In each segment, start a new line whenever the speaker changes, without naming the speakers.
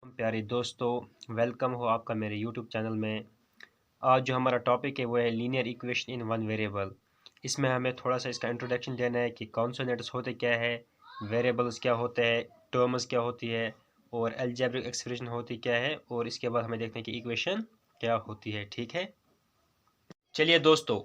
प्यारे दोस्तों, वेलकम हो आपका मेरे यूट्यूब चैनल में। आज जो हमारा टॉपिक है वो है linear equation in one variable. इसमें हमें थोड़ा सा इसका इंट्रोडक्शन देना है कि कॉन्सोनेंट्स होते क्या है, वेरिएबल्स क्या होते हैं, टर्म्स क्या होती है और अलजेब्रिक एक्सप्रेशन होती क्या है, और इसके बाद हमें देखते हैं कि इक्वेशन क्या होती है। ठीक है, चलिए दोस्तों,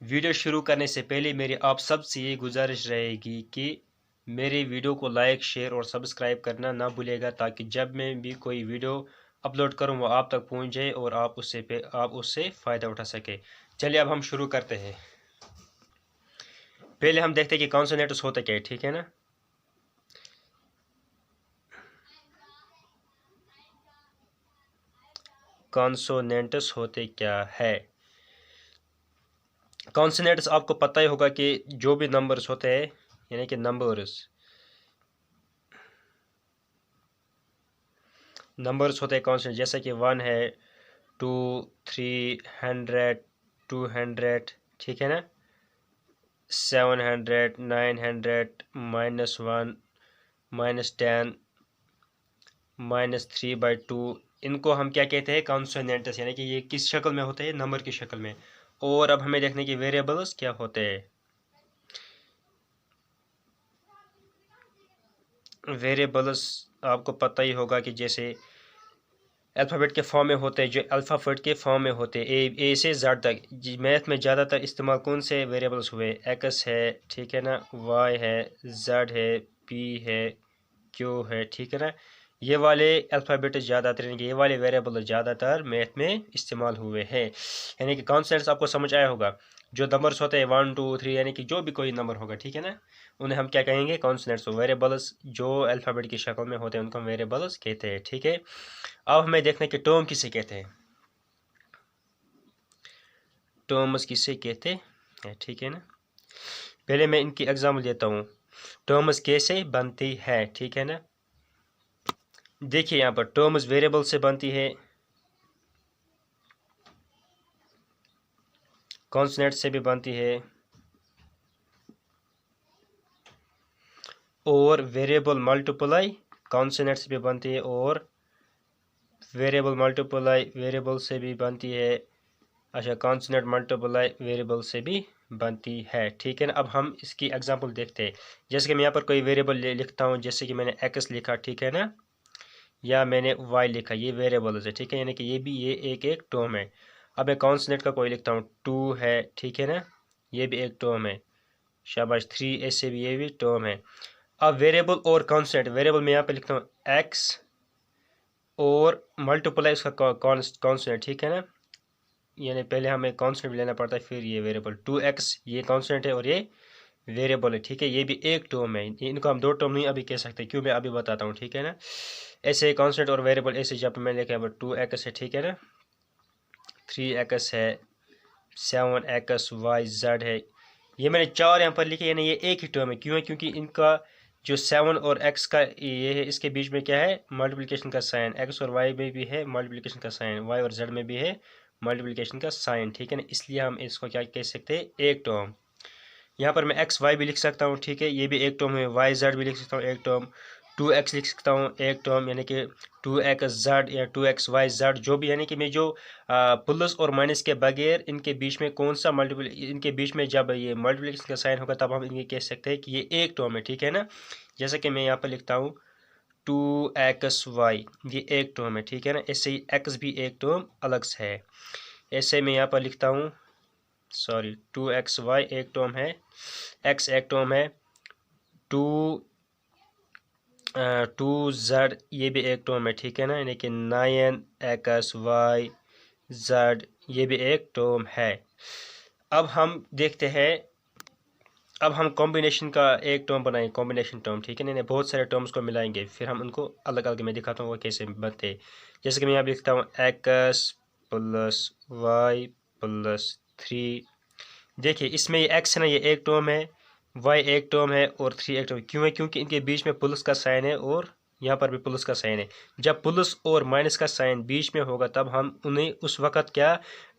वीडियो शुरू करने से पहले मेरी आप सबसे ये गुजारिश रहेगी कि मेरे वीडियो को लाइक, शेयर और सब्सक्राइब करना ना भूलेगा, ताकि जब मैं भी कोई वीडियो अपलोड करूं वो आप तक पहुंच जाए और आप उससे फ़ायदा उठा सके। चलिए अब हम शुरू करते हैं। पहले हम देखते हैं कि कॉन्सोनेंट्स होते क्या है। ठीक है ना, कॉन्सोनेंट्स होते क्या है। कॉन्सोनेंट्स आपको पता ही होगा कि जो भी नंबर्स होते हैं, यानी कि नंबर्स होते हैं कॉन्सोनेंट, जैसे कि 1 है, 2, 3, 100, 200, ठीक है ना, 700, 900, -1, -10, -3/2। इनको हम क्या कहते हैं, कॉन्सोनेंट्स, यानी कि ये किस शक्ल में होते हैं, नंबर की शक्ल में। और अब हमें देखने की वेरिएबल्स क्या होते हैं। वेरिएबल्स आपको पता ही होगा कि जैसे अल्फ़ाबेट के फॉर्म में होते हैं, जो अल्फ़ाबेट के फॉर्म में होते हैं, ए से जेड तक। मैथ में ज़्यादातर इस्तेमाल कौन से वेरिएबल्स हुए, एक्स है, ठीक है ना, वाई है, जेड है, पी है, क्यू है, ठीक है ना। ये वाले अल्फ़ाबेट ज़्यादातर, यानी कि ये वाले वेरिएबल ज़्यादातर मैथ में इस्तेमाल हुए हैं। यानी कि कॉन्सेप्ट्स आपको समझ आया होगा। जो नंबर्स होते हैं 1, 2, 3, यानी कि जो भी कोई नंबर होगा, ठीक है ना, उन्हें हम क्या कहेंगे, कॉन्सोनेंट्स। वेरिएबल्स जो अल्फ़ाबेट की शक्ल में होते हैं उनको हम वेरिएबल्स कहते हैं। ठीक है, अब हमें देखना है कि टर्म किसे कहते हैं, टर्म्स किसे कहते हैं, ठीक है ना। पहले मैं इनकी एग्जाम्पल देता हूँ, टर्म्स कैसे बनती है, ठीक है ना। देखिए यहाँ पर टर्म्स वेरिएबल से बनती है, कॉन्सोनेंट से भी बनती है, और वेरिएबल मल्टीप्लाई कॉन्सोनेंट से भी बनती है, और वेरिएबल मल्टीप्लाई वेरिएबल से भी बनती है। अच्छा, कॉन्सोनेंट मल्टीप्लाई वेरिएबल से भी बनती है, ठीक है ना। अब हम इसकी एग्जांपल देखते हैं। जैसे कि मैं यहाँ पर कोई वेरिएबल लिखता हूँ, जैसे कि मैंने एक्स लिखा, ठीक है ना, या मैंने वाई लिखा, ये वेरिएबल्स है, ठीक है, यानी कि ये एक एक टर्म है। अब मैं कॉन्सोनेंट का कोई लिखता हूँ, 2 है, ठीक है ना, ये भी एक टर्म है, शाबाश, 3, ऐसे भी ये भी टर्म है। अब वेरिएबल और कॉन्स्टेंट, वेरिएबल में यहाँ पे लिखता हूँ एक्स और मल्टीप्लाई उसका कॉन्स्टेंट, ठीक है ना, यानी पहले हमें कॉन्स्टेंट लेना पड़ता है, फिर ये वेरिएबल 2x, ये कॉन्स्टेंट है और ये वेरिएबल है, ठीक है, ये भी एक टर्म है। इनको हम दो टर्म नहीं अभी कह सकते, क्यों, मैं अभी बताता हूँ, ठीक है ना। ऐसे कॉन्स्टेंट और वेरिएबल, ऐसे जब मैं लेके 2x है, ठीक है ना, 3x है, 7xyz है, ये मैंने चार यहाँ पर लिखे, यानी ये एक ही टर्म है। क्यों है, क्योंकि इनका जो 7 और x का ये है, इसके बीच में क्या है, मल्टीप्लिकेशन का साइन। x और y में भी है मल्टीप्लिकेशन का साइन, y और z में भी है मल्टीप्लिकेशन का साइन, ठीक है ना, इसलिए हम इसको क्या कह सकते हैं, एक टर्म। यहाँ पर मैं एक्स वाई भी लिख सकता हूँ, ठीक है, ये भी एक टर्म है। वाई जेड भी लिख सकता हूँ, एक टर्म। 2x लिख सकता हूँ, एक टर्म, यानी कि 2x z या 2xyz, जो भी, यानी कि मैं जो प्लस और माइनस के बगैर इनके बीच में कौन सा मल्टीपल, इनके बीच में जब ये मल्टीप्लिकेशन का साइन होगा तब हम इनके कह सकते हैं कि ये एक टर्म है, ठीक है ना। जैसे कि मैं यहाँ पर लिखता हूँ 2xy, ये एक टर्म है, ठीक है ना। ऐसे ही x भी एक टर्म अलग से है। ऐसे मैं यहाँ पर लिखता हूँ, सॉरी, 2xy एक टर्म है, x एक टर्म है, 2 2z ये भी एक टर्म है, ठीक है ना, यानी कि 9xyz ये भी एक टर्म है। अब हम देखते हैं, अब हम कॉम्बिनेशन का एक टर्म बनाएंगे, कॉम्बिनेशन टर्म, ठीक है ना, बहुत सारे टर्म्स को मिलाएंगे, फिर हम उनको अलग अलग मैं दिखाता हूँ वो कैसे बनते हैं। जैसे कि मैं यहाँ लिखता हूँ x + y + 3। देखिए इसमें ये x है ना, ये एक टर्म है, y एक टर्म है और 3 एक टर्म। क्यों है, क्योंकि इनके बीच में प्लस का साइन है और यहाँ पर भी प्लस का साइन है। जब प्लस और माइनस का साइन बीच में होगा तब हम उन्हें उस वक़्त क्या,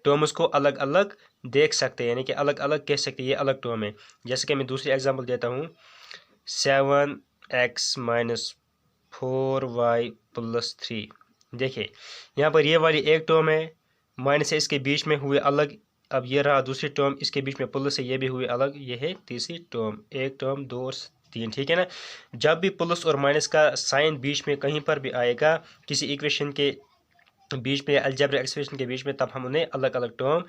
टर्म्स को अलग अलग देख सकते हैं, यानी कि अलग अलग कह सकते हैं, ये अलग टर्म है। जैसे कि मैं दूसरी एग्जांपल देता हूँ, 7x - 4y प्लस 3। देखिए यहाँ पर ये वाली एक टर्म है, माइनस है, इसके बीच में हुए अलग। अब ये रहा दूसरी टर्म, इसके बीच में प्लस है, ये भी हुए अलग। ये है तीसरी टर्म, एक टर्म, दो और तीन, ठीक है ना। जब भी प्लस और माइनस का साइन बीच में कहीं पर भी आएगा किसी इक्वेशन के बीच में, अलजेब्रिक एक्सप्रेशन के बीच में, तब हम उन्हें अलग अलग टर्म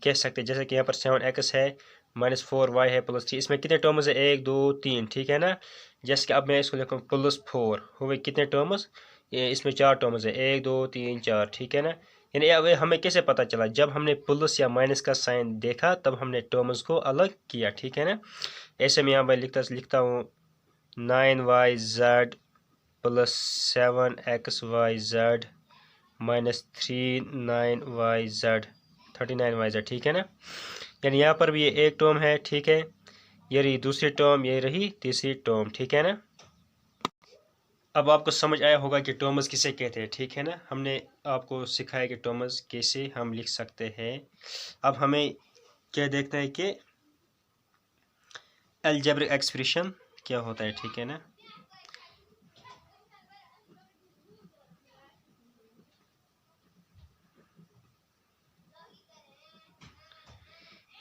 कह सकते हैं। जैसे कि यहाँ पर 7x है, -4y है, +3। इसमें कितने टर्म्स है? 1 2 3, ठीक है ना। जैसे कि अब मैं इसको लिखूँ +4, हुए कितने टर्म्स? इसमें 4 टर्म्स है, 1 2 3 4, ठीक है ना। यानी अब हमें कैसे पता चला? जब हमने प्लस या माइनस का साइन देखा तब हमने टर्म्स को अलग किया, ठीक है ना। ऐसे में यहाँ पर लिखता हूँ 9yz + 7xyz -3 9yz 39yz, ठीक है ना। यानी यहाँ पर भी ये एक टर्म है, ठीक है। ये रही दूसरी टर्म, ये रही तीसरी टर्म, ठीक है ना। अब आपको समझ आया होगा कि टर्म्स किसे कहते हैं, ठीक है ना। हमने आपको सिखाया कि टर्म्स कैसे हम लिख सकते हैं। अब हमें क्या देखना है कि अलजेब्रिक एक्सप्रेशन क्या होता है, ठीक है ना।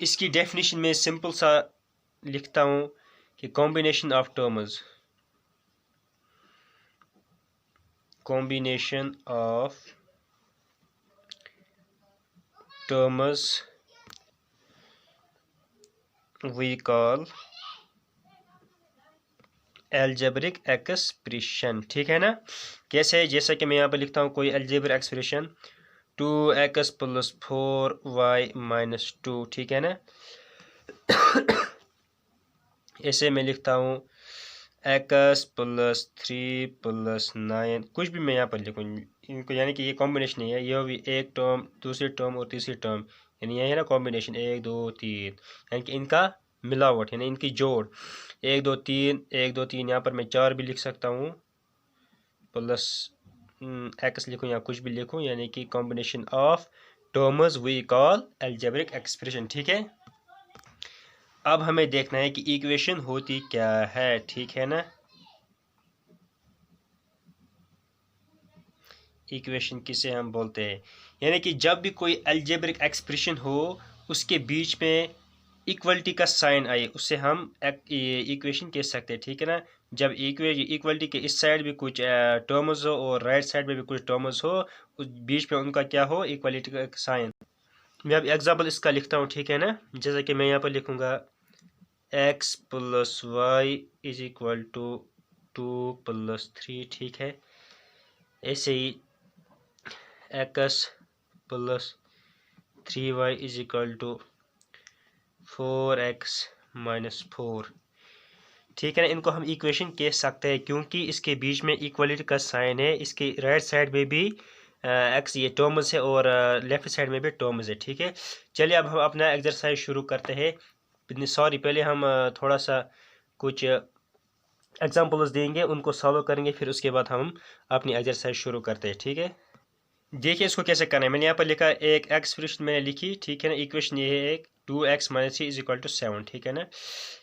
इसकी डेफिनेशन में सिंपल सा लिखता हूँ कि combination of terms, combination of terms we call algebraic expression, ठीक है ना। कैसे? जैसा कि मैं यहाँ पर लिखता हूँ कोई algebraic expression 2x + 4y - 2, ठीक है ना। ऐसे मैं लिखता हूँ x + 3 + 9, कुछ भी मैं यहाँ पर लिखूँ इनको, यानी कि ये कॉम्बिनेशन नहीं है, ये भी एक टर्म, दूसरी टर्म और तीसरी टर्म, यानी ये है ना कॉम्बिनेशन 1 2 3, यानी कि इनका मिलावट, यानी इनकी जोड़ 1 2 3 1 2 3। यहाँ पर मैं 4 भी लिख सकता हूँ, प्लस x लिखूँ या कुछ भी लिखूँ, यानी कि combination of terms we call algebraic expression, ठीक है। अब हमें देखना है कि इक्वेशन होती क्या है, ठीक है ना। इक्वेशन किसे हम बोलते हैं? यानी कि जब भी कोई अलजेब्रिक एक्सप्रेशन हो उसके बीच में इक्वलिटी का साइन आए, उससे हम इक्वेशन कह सकते हैं, ठीक है ना। जब इक्वलिटी के इस साइड भी कुछ टर्म्स हो और राइट साइड में भी कुछ टर्म्स हो, उस बीच में उनका क्या हो? इक्वलिटी का साइन। मैं अब एग्जाम्पल इसका लिखता हूँ, ठीक है ना। जैसा कि मैं यहाँ पर लिखूँगा x + y = 2 + 3, ठीक है। ऐसे ही x + 3y = 4x - 4, ठीक है ना। इनको हम इक्वेशन कह सकते हैं क्योंकि इसके बीच में इक्वलिटी का साइन है। इसके राइट साइड में भी एक्स ये टर्म्स है और लेफ्ट साइड में भी टर्म्स है, ठीक है। चलिए अब हम अपना एक्सरसाइज शुरू करते हैं। सॉरी, पहले हम थोड़ा सा कुछ एग्जांपल्स देंगे, उनको सॉल्व करेंगे, फिर उसके बाद हम अपनी एक्सरसाइज शुरू करते हैं, ठीक है। देखिए इसको कैसे करना है। मैंने यहाँ पर लिखा एक एक्सप्रेशन मैंने लिखी, ठीक है ना। इक्वेशन ये है एक 2x - 3 = 7, ठीक है ना।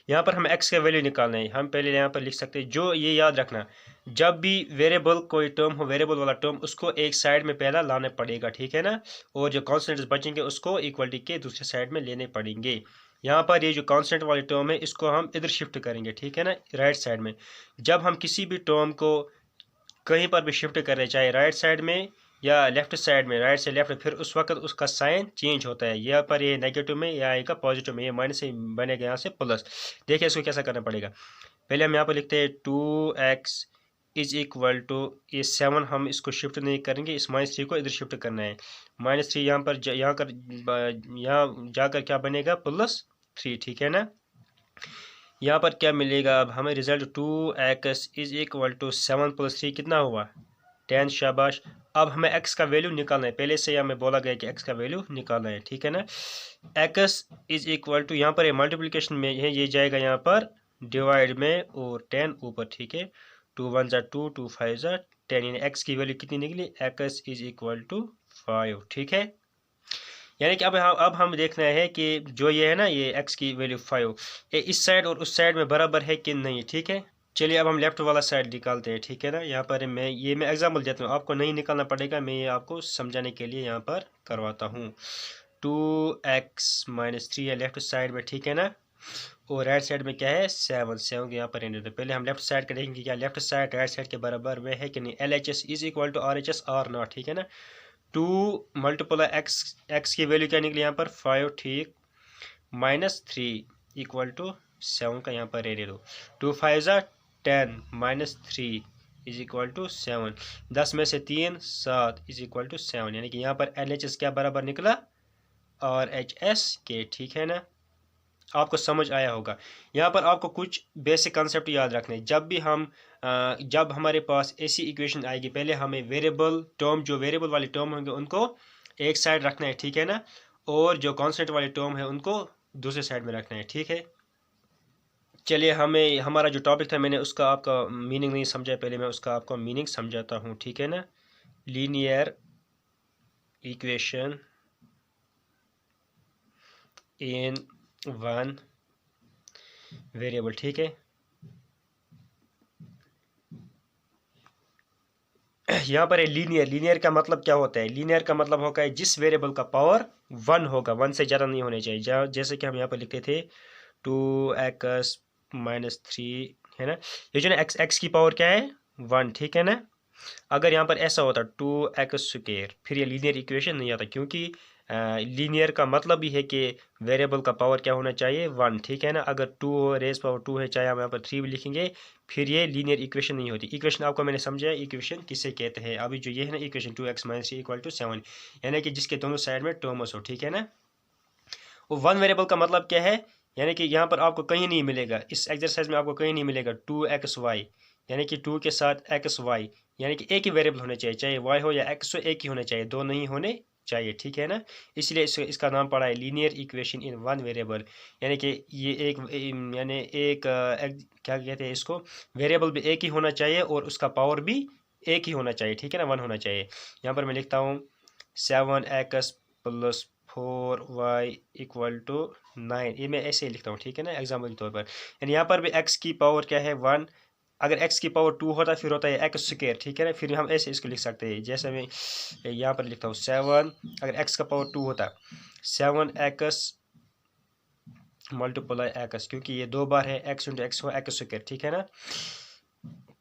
यहाँ पर हम x का वैल्यू निकालना है। हम पहले यहाँ पर लिख सकते हैं, जो ये याद रखना, जब भी वेरिएबल कोई टर्म हो, वेरिएबल वाला टर्म, उसको एक साइड में पहला लाना पड़ेगा, ठीक है ना। और जो कॉन्स्टेंट्स बचेंगे उसको इक्वलिटी के दूसरे साइड में लेने पड़ेंगे। यहाँ पर ये जो कॉन्स्टेंट वाली टर्म है इसको हम इधर शिफ्ट करेंगे, ठीक है ना, राइट साइड में। जब हम किसी भी टर्म को कहीं पर भी शिफ्ट करें, चाहे राइट साइड में या लेफ्ट साइड में, राइट से लेफ्ट, फिर उस वक्त उसका साइन चेंज होता है। यहाँ पर ये नेगेटिव में या आएगा पॉजिटिव में, ये माइनस से बनेगा यहाँ से प्लस। देखिए इसको कैसा करना पड़ेगा। पहले हम यहाँ पर लिखते हैं 2x = ये 7, हम इसको शिफ्ट नहीं करेंगे, इस -3 को इधर शिफ्ट करना है। -3 यहाँ पर यहाँ जाकर क्या बनेगा? +3, ठीक है ना। यहाँ पर क्या मिलेगा अब हमें रिजल्ट? 2x = 7 + 3 कितना हुआ? 10, शाबाश। अब हमें x का वैल्यू निकालना है, पहले से हमें बोला गया कि x का वैल्यू निकालना है, ठीक है ना। x = यहाँ पर मल्टीप्लिकेशन में है, ये जाएगा यहाँ पर डिवाइड में और 10 ऊपर, ठीक है। 2 1 = 2, 2 5 = 10, यानी x की वैल्यू कितनी निकली? x = 5, ठीक है। यानी कि अब हम देखना है कि जो ये है ना, ये x की वैल्यू 5, ये इस साइड और उस साइड में बराबर है कि नहीं, ठीक है। चलिए अब हम लेफ्ट वाला साइड निकालते हैं, ठीक है ना। यहाँ पर मैं एग्जाम्पल देता हूँ, आपको नहीं निकालना पड़ेगा, मैं ये आपको समझाने के लिए यहाँ पर करवाता हूँ। 2x-3 है लेफ्ट साइड में, ठीक है ना, और राइट साइड में क्या है 7 को यहाँ पर रहने दो। पहले हम लेफ्ट साइड का देखेंगे क्या लेफ्ट साइड राइट साइड के बराबर में है कि नहीं। LHS is equal to RHS और नॉट, ठीक है ना। 2 मल्टीप्लाई x की वैल्यू क्या निकली यहाँ पर 5, ठीक, -3 इक्वल टू 7 का यहाँ पर रहने दो। 2 5 ज़ा 10 -3 इज इक्वल टू 7, 10 में से 3 7 इज इक्वल टू 7, यानी कि यहाँ पर LHS क्या बराबर निकला RHS के, ठीक है ना। आपको समझ आया होगा। यहाँ पर आपको कुछ बेसिक कंसेप्ट याद रखने, जब हमारे पास ऐसी इक्वेशन आएगी, पहले हमें वेरिएबल टर्म, जो वेरिएबल वाले टर्म होंगे उनको एक साइड रखना है, ठीक है ना, और जो कांस्टेंट वाले टर्म है उनको दूसरे साइड में रखना है, ठीक है। चलिए हमारा जो टॉपिक था, मैंने उसका आपका मीनिंग नहीं समझा, पहले मैं उसका आपको मीनिंग समझाता हूँ, ठीक है ना। Linear equation in one variable, ठीक है। यहाँ पर है लीनियर का मतलब क्या होता है। लीनियर का मतलब होगा जिस वेरिएबल का पावर 1 होगा, 1 से ज़्यादा नहीं होने चाहिए। जैसे कि हम यहाँ पर लिखते थे 2x-3, है ना, ये जो ना x की पावर क्या है 1, ठीक है ना। अगर यहाँ पर ऐसा होता 2x², फिर ये लीनियर इक्वेशन नहीं आता, क्योंकि लीनियर का मतलब भी है कि वेरिएबल का पावर क्या होना चाहिए 1, ठीक है ना। अगर 2 रेज पावर 2 है, चाहे हम यहाँ पर 3 भी लिखेंगे, फिर ये लीनियर इक्वेशन नहीं होती। इक्वेशन आपको मैंने समझाया इक्वेशन किसे कहते हैं। अभी जो ये है ना इक्वेशन 2x-3 इक्वल टू 7, यानी कि जिसके दोनों साइड में टर्म्स हो, ठीक है ना। वो वन वेरिएबल का मतलब क्या है, यानी कि यहाँ पर आपको कहीं नहीं मिलेगा, इस एक्सरसाइज में आपको कहीं नहीं मिलेगा 2xy, यानी कि 2 के साथ xy, यानी कि एक ही वेरिएबल होने चाहिए, चाहे y हो या x हो, एक ही होने चाहिए, दो नहीं होने चाहिए, ठीक है ना। इसलिए इसका नाम पड़ा है linear equation in one variable, यानी कि ये क्या कहते हैं इसको, वेरिएबल भी एक ही होना चाहिए और उसका पावर भी एक ही होना चाहिए, ठीक है ना, 1 होना चाहिए। यहाँ पर मैं लिखता हूँ 7x + 4y इक्वल टू 9, ये मैं ऐसे ही लिखता हूँ, ठीक है ना, एग्जाम्पल के तौर पर। यानी यहाँ पर भी x की पावर क्या है 1, अगर x की पावर 2 होता फिर होता है x², ठीक है ना। फिर हम ऐसे इसको लिख सकते हैं, जैसे मैं यहाँ पर लिखता हूँ 7, अगर x का पावर 2 होता 7x मल्टीप्लाई x, क्योंकि ये 2 बार है, x × x हो x², ठीक है ना,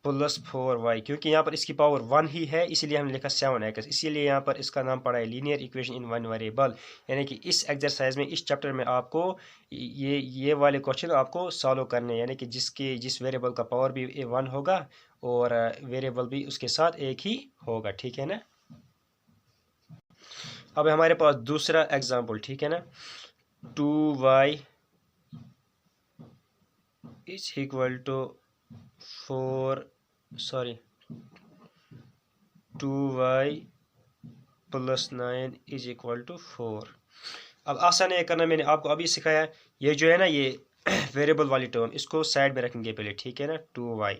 +4y, क्योंकि यहाँ पर इसकी पावर 1 ही है, इसीलिए हमने लिखा 7x, इसीलिए यहाँ पर इसका नाम पड़ा है linear equation in one variable. यानी कि इस एक्सरसाइज में, इस चैप्टर में आपको ये वाले क्वेश्चन आपको सॉल्व करने, यानी कि जिस वेरिएबल का पावर भी 1 होगा और वेरिएबल भी उसके साथ एक ही होगा, ठीक है ना। अब हमारे पास दूसरा एग्जाम्पल, ठीक है ना। 2y is equal to 2y + 9 is equal to 4। अब आसान है करना, मैंने आपको अभी सिखाया। ये जो है ना, ये वेरिएबल वाली टर्म, इसको साइड में रखेंगे पहले, ठीक है ना। 2y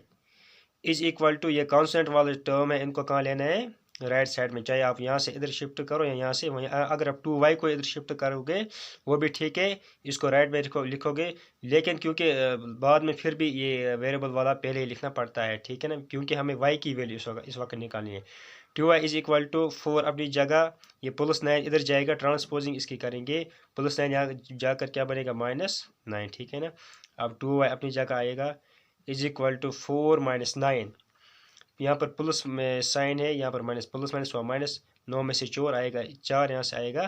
इज इक्वल टू, ये कॉन्स्टेंट वाला टर्म है, इनको कहाँ लेना है राइट साइड में, चाहे आप यहाँ से इधर शिफ्ट करो या यहाँ से वहीं। अगर आप 2y को इधर शिफ्ट करोगे वो भी ठीक है, इसको राइट में लिखोगे, लेकिन क्योंकि बाद में फिर भी ये वेरिएबल वाला पहले ही लिखना पड़ता है, ठीक है ना, क्योंकि हमें y की वैल्यू इस वक्त निकालनी है। 2y इज इक्वल टू 4 अपनी जगह, ये +9 इधर जाएगा, ट्रांसपोजिंग इसकी करेंगे, +9 यहाँ जाकर क्या बनेगा -9, ठीक है ना। अब 2y अपनी जगह आएगा इज इक्वल टू 4 - 9, यहाँ पर प्लस में साइन है, यहाँ पर माइनस, प्लस माइनस हुआ माइनस, 9 में से 4 आएगा 4, यहाँ से आएगा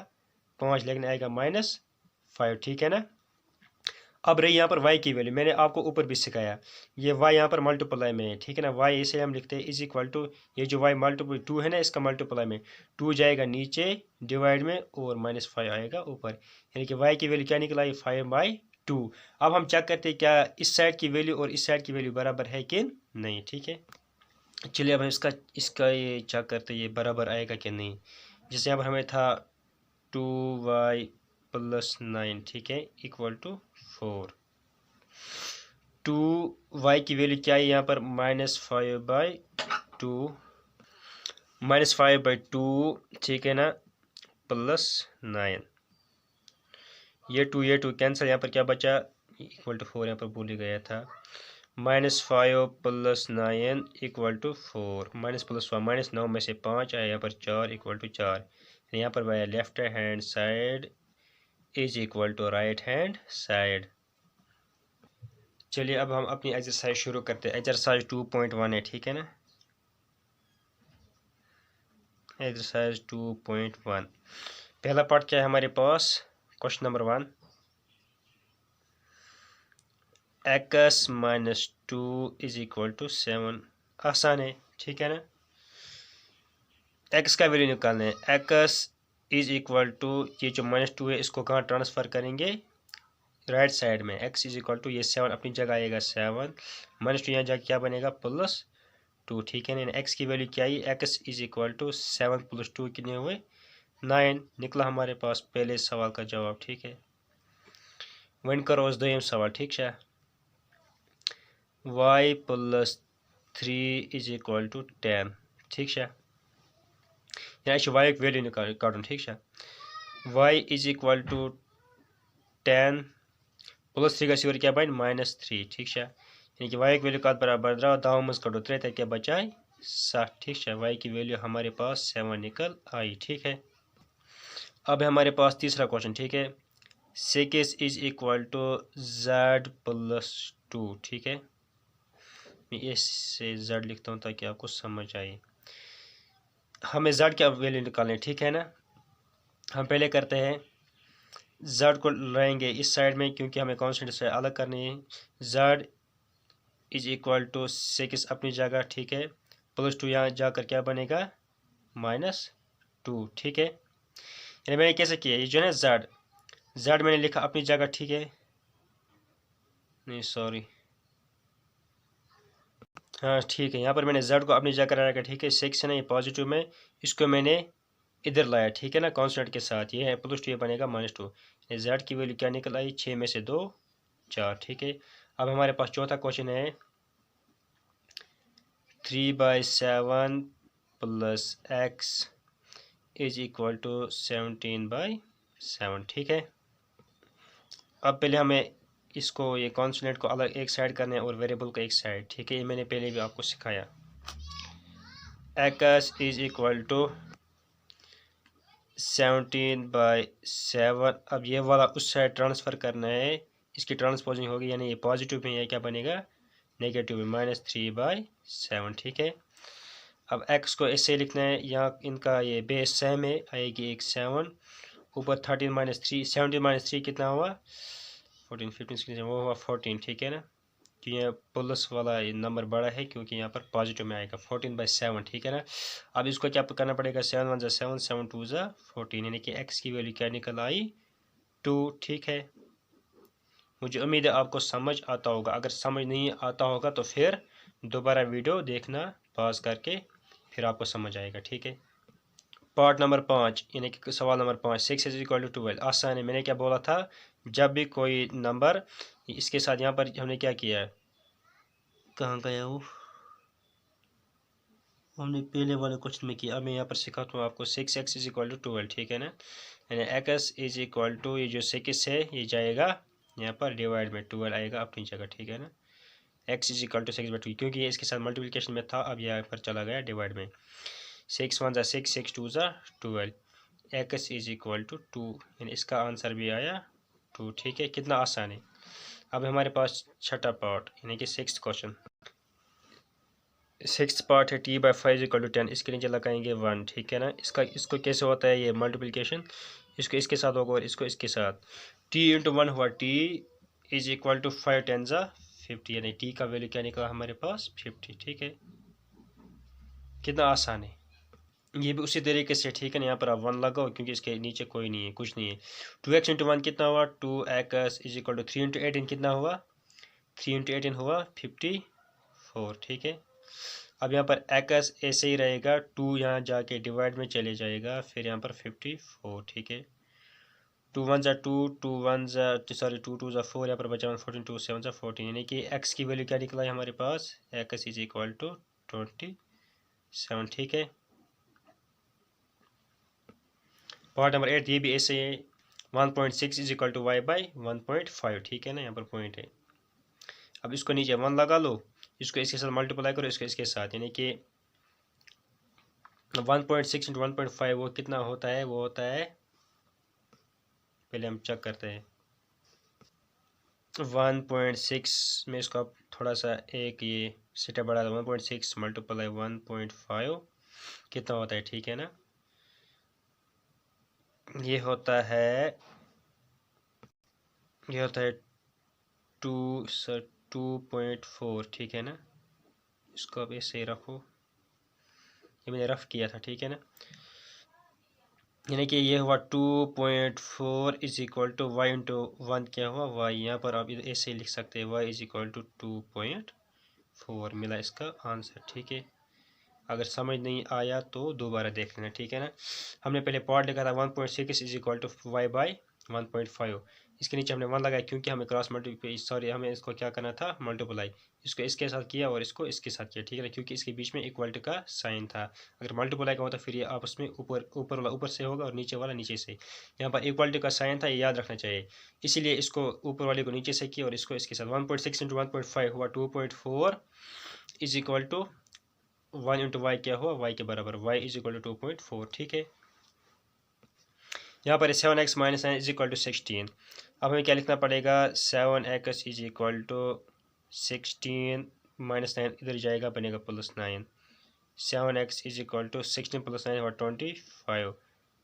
5, लेकिन आएगा -5, ठीक है ना। अब रही यहाँ पर y की वैल्यू, मैंने आपको ऊपर भी सिखाया, ये y यहाँ पर मल्टीप्लाई में है, ठीक है ना। y इसे हम लिखते हैं इज इक्वल टू, ये जो y मल्टीप्लाई 2 है ना, इसका मल्टीप्लाई में 2 जाएगा नीचे डिवाइड में और -5 आएगा ऊपर, यानी कि y की वैल्यू क्या निकला, 5/2। अब हम चेक करते हैं क्या इस साइड की वैल्यू और इस साइड की वैल्यू बराबर है कि नहीं, ठीक है। चलिए अब हम इसका ये चेक करते हैं ये बराबर आएगा कि नहीं। जैसे अब हमें था 2y + 9, ठीक है, इक्वल टू 4। 2y की वैल्यू क्या है यहाँ पर -5/2, -5/2, ठीक है ना, +9, ये 2 कैंसिल, यहाँ पर क्या बचा, इक्वल टू 4, यहाँ पर भूल ही गया था, -5 + 9 = 4, -9 में से 5 आया यहाँ पर 4 = 4। यहाँ पर आया left hand side is equal to right hand side. चलिए अब हम अपनी एक्सरसाइज शुरू करते हैं। एक्सरसाइज 2.1 है, ठीक है ना। एक्सरसाइज 2.1 पहला पार्ट क्या है हमारे पास। Question number 1, x - 2 = 7। आसान है, ठीक है ना। x का वैल्यू निकालना है। x = ये जो -2 है इसको कहाँ ट्रांसफ़र करेंगे, राइट साइड में। x = ये 7 अपनी जगह आएगा 7, -2 यहाँ जाके क्या बनेगा +2, ठीक है ना। x की वैल्यू क्या आई, x = 7 + 2 कितने हुए 9 निकला हमारे पास पहले सवाल का जवाब, ठीक है। वन करो उस दोयम सवाल, ठीक है। y + 3 = 10, ठीक है। यहाँ y एक वैल्यू निकाल ठीक है। y = 10 + 3 का सिवर क्या बन -3, ठीक है। यानी कि y एक वैल्यू का बराबर रहा दाव मज कटो 3 तक क्या बचाए 7, ठीक है। y की वैल्यू हमारे पास 7 निकल आई, ठीक है। अब हमारे पास तीसरा क्वेश्चन, ठीक है। 6 = z + 2, ठीक है। मैं इससे z लिखता हूँ ताकि आपको समझ आए। हमें z क्या वैल्यू निकालनी है, ठीक है ना। हम पहले करते हैं z को लाएंगे इस साइड में क्योंकि हमें कॉन्स्टेंट से अलग करनी है। z = 6 अपनी जगह, ठीक है, +2 यहाँ जाकर क्या बनेगा -2, ठीक है। यानी मैंने कैसे किया, ये जो है ना z मैंने लिखा अपनी जगह, ठीक है। नहीं सॉरी, हाँ ठीक है, यहाँ पर मैंने z को अपनी जगह रखा, ठीक है। 6 है ना, ये पॉजिटिव में, इसको मैंने इधर लाया, ठीक है ना, कॉन्स्टेंट के साथ। ये है +2, ये बनेगा -2। z की वैल्यू क्या निकल आई 6 में से 2 4, ठीक है। अब हमारे पास चौथा क्वेश्चन है 3/7 + x = 17/7, ठीक है। अब पहले हमें इसको ये कॉन्स्टेंट को अलग एक साइड करना है और वेरिएबल को एक साइड, ठीक है। ये मैंने पहले भी आपको सिखाया। x = 17/7। अब ये वाला उस साइड ट्रांसफ़र करना है, इसकी ट्रांसपोजिंग होगी, यानी ये पॉजिटिव में ये क्या बनेगा नेगेटिव में -3/7, ठीक है। अब x को ऐसे लिखना है, यहाँ इनका ये बेस सेम है, आएगी एक 7 ऊपर 13 - 3, 17 - 3 कितना हुआ 14 15 16 वो हुआ 14, ठीक है ना। तो ये प्लस वाला ये नंबर बड़ा है क्योंकि यहाँ पर पॉजिटिव में आएगा 14/7, ठीक है ना। अब इसको क्या करना पड़ेगा 7 1 7 7 2 14, यानी कि x की वैल्यू क्या निकल आई 2, ठीक है। मुझे उम्मीद है आपको समझ आता होगा। अगर समझ नहीं आता होगा तो फिर दोबारा वीडियो देखना पॉज करके, फिर आपको समझ आएगा, ठीक है। पार्ट नंबर 5 यानी कि सवाल नंबर 5, 6 = 12। आसान है, मैंने क्या बोला था, जब भी कोई नंबर इसके साथ, यहाँ पर हमने क्या किया है, कहाँ गया वो, हमने पहले वाले क्वेश्चन में किया। अब मैं यहाँ पर सिखाता हूँ आपको। 6x = 12, ठीक है ना। यानी x = ये जो 6 है ये जाएगा यहाँ पर डिवाइड में 12 आएगा अपनी जगह, ठीक है ना। x = 6/2 क्योंकि ये इसके साथ मल्टीप्लिकेशन में था, अब यहाँ पर चला गया डिवाइड में। 6 1 6 6 2 12, x = 2, यानी इसका आंसर भी आया 2, ठीक है। कितना आसान है। अब हमारे पास छठा पार्ट यानी कि 6th क्वेश्चन। 6th पार्ट है t/5 = 10, इसके नीचे लगाएंगे 1, ठीक है ना। इसको कैसे होता है ये मल्टीप्लिकेशन, इसको इसके साथ होगा और इसको इसके साथ। t × 1 हुआ t = 5 10 50, यानी t का वैल्यू क्या निकला हमारे पास 50, ठीक है। कितना आसान है। ये भी उसी तरीके से, ठीक है ना। यहाँ पर आप 1 लगाओ क्योंकि इसके नीचे कोई नहीं है, कुछ नहीं है। 2x × 1 कितना हुआ 2x = 3 × 18 कितना हुआ 3 × 18 हुआ 54, ठीक है। अब यहाँ पर x ऐसे ही रहेगा, 2 यहाँ जाके डिवाइड में चले जाएगा, फिर यहाँ पर 54, ठीक है। 2 1 2 2 1 सॉरी 2 2 4, यहाँ पर बचा 14 2 7 14, यानी कि x की वैल्यू क्या निकला है हमारे पास x = 27, ठीक है। पार्ट नंबर 8 ये भी ऐसे है। 1.6 = y/1.5, ठीक है ना, यहाँ पर पॉइंट है। अब इसको नीचे 1 लगा लो, इसको इसके साथ मल्टीप्लाई करो, इसको इसके साथ, यानी कि 1.6 इंटू 1.5 वो कितना होता है, वो होता है, पहले हम चेक करते हैं। 1.6 में इसको आप थोड़ा सा एक ये स्टेप बढ़ा दो, 1.6 मल्टीप्लाई 1.5 कितना होता है, ठीक है ना, ये होता है 2.4, ठीक है ना। इसको अब ऐसे ही रखो, ये मैंने रफ किया था, ठीक है ना, यानी कि ये हुआ 2.4 is equal to y into 1 क्या हुआ वाई, यहाँ पर आप ऐसे ही लिख सकते हैं वाई इज इक्वल टू 2.4 मिला इसका आंसर, ठीक है। अगर समझ नहीं आया तो दोबारा देख लेना, ठीक है ना। हमने पहले पार्ट लिखा था 1.6 is equal to y by 1.5, इसके नीचे हमने 1 लगाया क्योंकि हमें क्रॉस मल्टीप्लाई, सॉरी हमें इसको क्या करना था, मल्टीप्लाई, इसको इसके साथ किया और इसको इसके साथ किया, ठीक है ना, क्योंकि इसके बीच में इक्वलिटी का साइन था। अगर मल्टीप्लाई का होता फिर ये आपस में ऊपर वाला ऊपर से होगा और नीचे वाला नीचे से, यहाँ पर इक्वलिटी का साइन था, ये याद रखना चाहिए, इसीलिए इसको ऊपर वाले को नीचे से किया और इसको इसके साथ। 1.6 इंटू 1.5 हुआ 2.4 is equal to 1 into y क्या हुआ वाई के बराबर, वाई इज इक्वल टू 2.4, ठीक है। यहाँ पर 7x minus 9 is equal to 16, अब हमें क्या लिखना पड़ेगा, 7x is equal to 16 minus 9 इधर जाएगा, बनेगा +9, 7x इज इक्वल टू 16 + 9 और 25,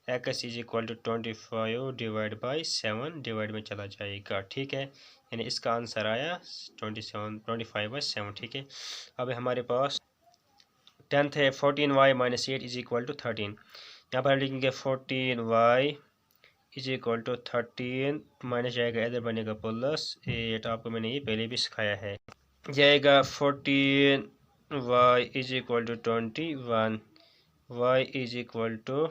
x is equal to 25 divide by 7 divide में चला जाएगा, ठीक है, यानी इसका आंसर आया 25/7, ठीक है। अब हमारे पास 10th है 14y minus 8 is equal to 13, यहाँ पर हम लिखेंगे 14y is equal to 13 minus जाएगा इधर बनेगा +8, आपको मैंने ये पहले भी सिखाया है, जाएगा 14y is equal to 21, y is equal to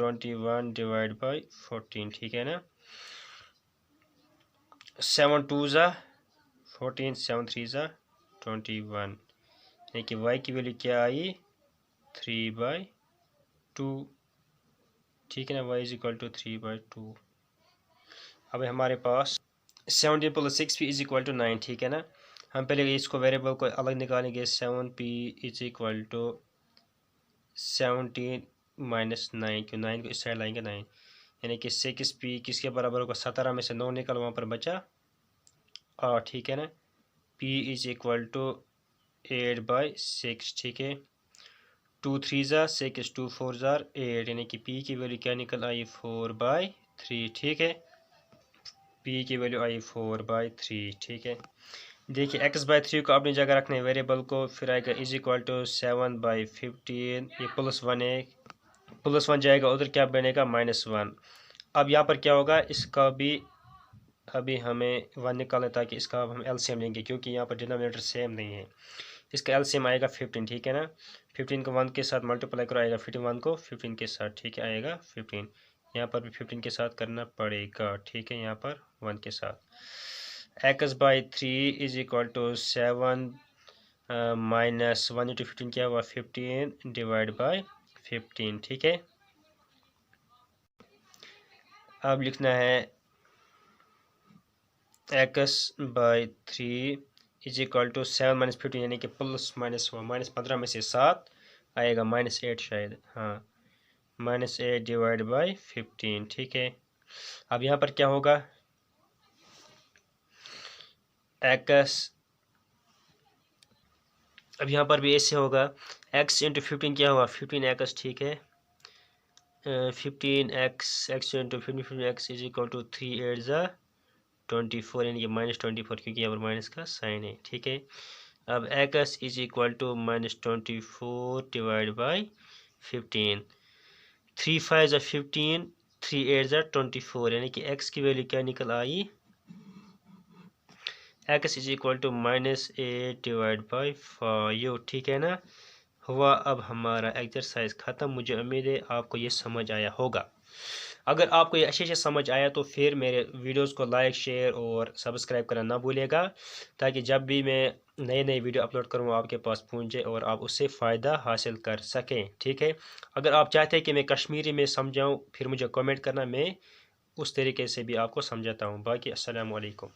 21 divide by 14, ठीक है ना। 7 2 ज़ा 14, 7 3 ज़ा 21, यानी कि y की वैल्यू क्या आई 3/2, ठीक है ना, y इज इक्वल टू 3/2। अब हमारे पास 17 + 6p इज इक्वल टू 9, ठीक है ना। हम पहले इसको वेरिएबल को अलग निकालेंगे, 7p is equal to 17 minus 9, क्यों 9 को इस साइड लाएंगे 9, यानी कि 6p किसके बराबर होगा, 17 में से 9 निकल, वहाँ पर बचा 8, ठीक है ना। p इज इक्वल टू 8/6, ठीक है। 2 3 ज़ा 6, 2 4 ज़ा 8, यानी कि p की वैल्यू क्या निकल आई 4/3, ठीक है, p की वैल्यू आई 4/3, ठीक है। देखिए x/3 को अपनी जगह रखने वेरिएबल को, फिर आएगा इज इक्वल टू 7/15, ये +1 है, +1 जाएगा उधर क्या बनेगा -1। अब यहाँ पर क्या होगा, इसका भी अभी हमें 1 निकालना ताकि इसका हम एलसीएम लेंगे, क्योंकि यहाँ पर डिनोमिनेटर सेम नहीं है, इसका एलसीएम आएगा 15, ठीक है ना। 15 को 1 के साथ मल्टीप्लाई करो, आएगा 15 को 15 के साथ, ठीक है, आएगा 15, यहाँ पर भी 15 के साथ करना पड़ेगा, ठीक है, यहाँ पर 1 के साथ। x/3 is equal to 7 minus 1 into 15 क्या हुआ 15 डिवाइड बाई 15, ठीक है। अब लिखना है x/3 is equal to 7 minus 15, यानी कि प्लस माइनस हुआ, -15 में से 7 आएगा -8 शायद, हाँ, -8 डिवाइड बाई 15, ठीक है। अब यहाँ पर क्या होगा, x, अब यहाँ पर भी ऐसे होगा, x इंटू 15 क्या हुआ 15x, ठीक है, 15x, x into 15x is equal to 3 8 ज़ा 24, यानी कि -24, क्योंकि यहाँ पर माइनस का साइन है, ठीक है। अब x is equal to -24 divide by 15, 3 5 ज़ा 15, 3 8 ज़ा 24, यानी कि x की वैल्यू क्या निकल आई, x is equal to -8 divide by 5, ठीक है ना। हुआ अब हमारा एक्सरसाइज ख़त्म। मुझे उम्मीद है आपको ये समझ आया होगा। अगर आपको ये अच्छे से समझ आया तो फिर मेरे वीडियोस को लाइक शेयर और सब्सक्राइब करना ना भूलिएगा, ताकि जब भी मैं नए वीडियो अपलोड करूँ आपके पास पहुँचे और आप उससे फ़ायदा हासिल कर सकें, ठीक है। अगर आप चाहते हैं कि मैं कश्मीरी में समझाऊँ फिर मुझे कमेंट करना, मैं उस तरीके से भी आपको समझाता हूँ। बाकी अस्सलाम वालेकुम।